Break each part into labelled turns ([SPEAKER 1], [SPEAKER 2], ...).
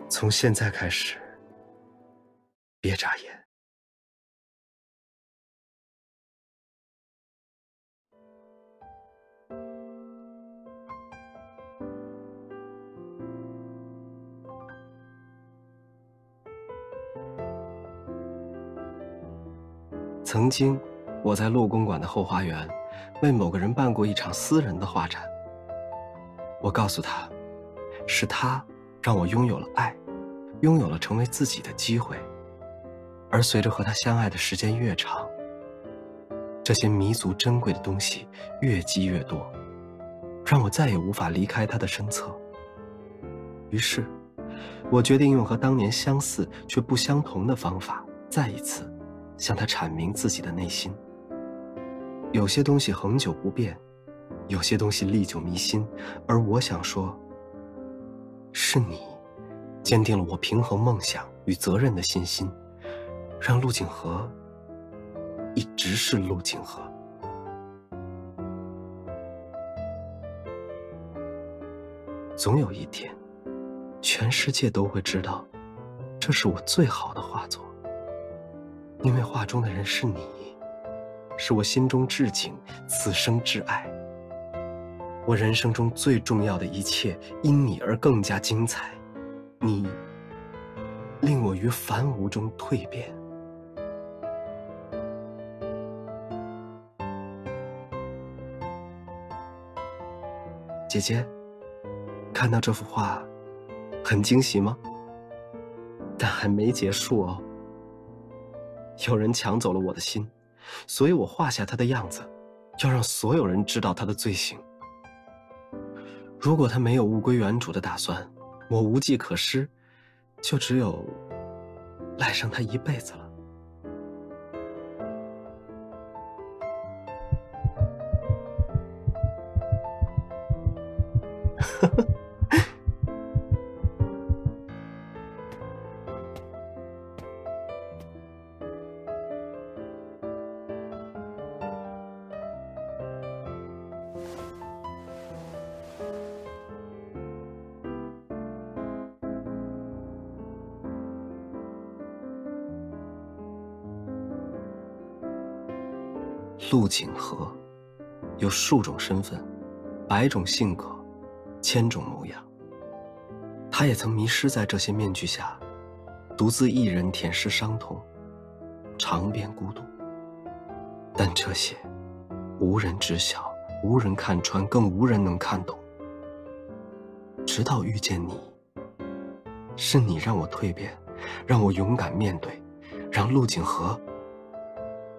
[SPEAKER 1] 从现在开始，别眨眼。曾经，我在陆公馆的后花园，为某个人办过一场私人的画展。我告诉他，是他让我拥有了爱，拥有了成为自己的机会。而随着和他相爱的时间越长，这些弥足珍贵的东西越积越多，让我再也无法离开他的身侧。于是，我决定用和当年相似却不相同的方法，再一次向他阐明自己的内心。有些东西恒久不变，有些东西历久弥新，而我想说，是你坚定了我平衡梦想与责任的信心，让陆景和一直是陆景和。总有一天，全世界都会知道，这是我最好的画作，因为画中的人是你，是我心中至景，此生挚爱。我人生中最重要的一切，因你而更加精彩。你令我于凡无中蜕变。姐姐，看到这幅画，很惊喜吗？但还没结束哦。有人抢走了我的心，所以我画下他的样子，要让所有人知道他的罪行。如果他没有物归原主的打算，我无计可施，就只有赖上他一辈子了。陆景和有数种身份，100种性格，1000种模样。他也曾迷失在这些面具下，独自一人舔舐伤痛，尝遍孤独。但这些无人知晓，无人看穿，更无人能看懂。直到遇见你，是你让我蜕变，让我勇敢面对，让陆景和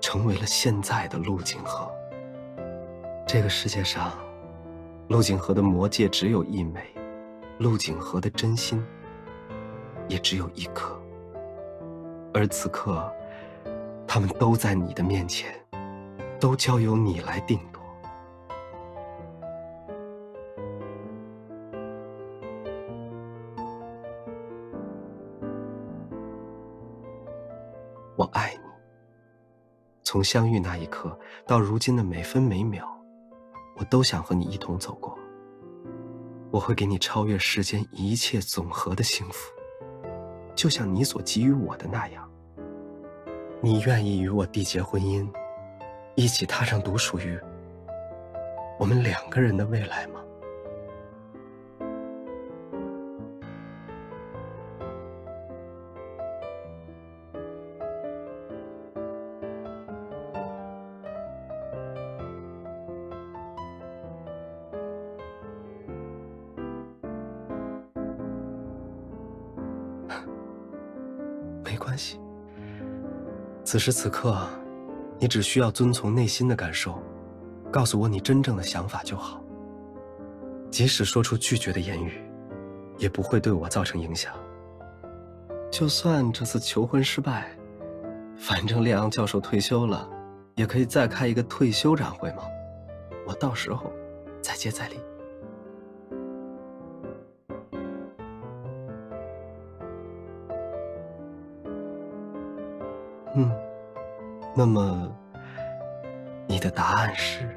[SPEAKER 1] 成为了现在的陆景和。这个世界上，陆景和的魔戒只有一枚，陆景和的真心也只有一颗。而此刻，他们都在你的面前，都交由你来定夺。我爱你。从相遇那一刻到如今的每分每秒，我都想和你一同走过。我会给你超越世间一切总和的幸福，就像你所给予我的那样。你愿意与我缔结婚姻，一起踏上独属于我们2个人的未来吗？没关系，此时此刻，你只需要遵从内心的感受，告诉我你真正的想法就好。即使说出拒绝的言语，也不会对我造成影响。就算这次求婚失败，反正列昂教授退休了，也可以再开一个退休展会嘛，我到时候再接再厉。那么，你的答案是？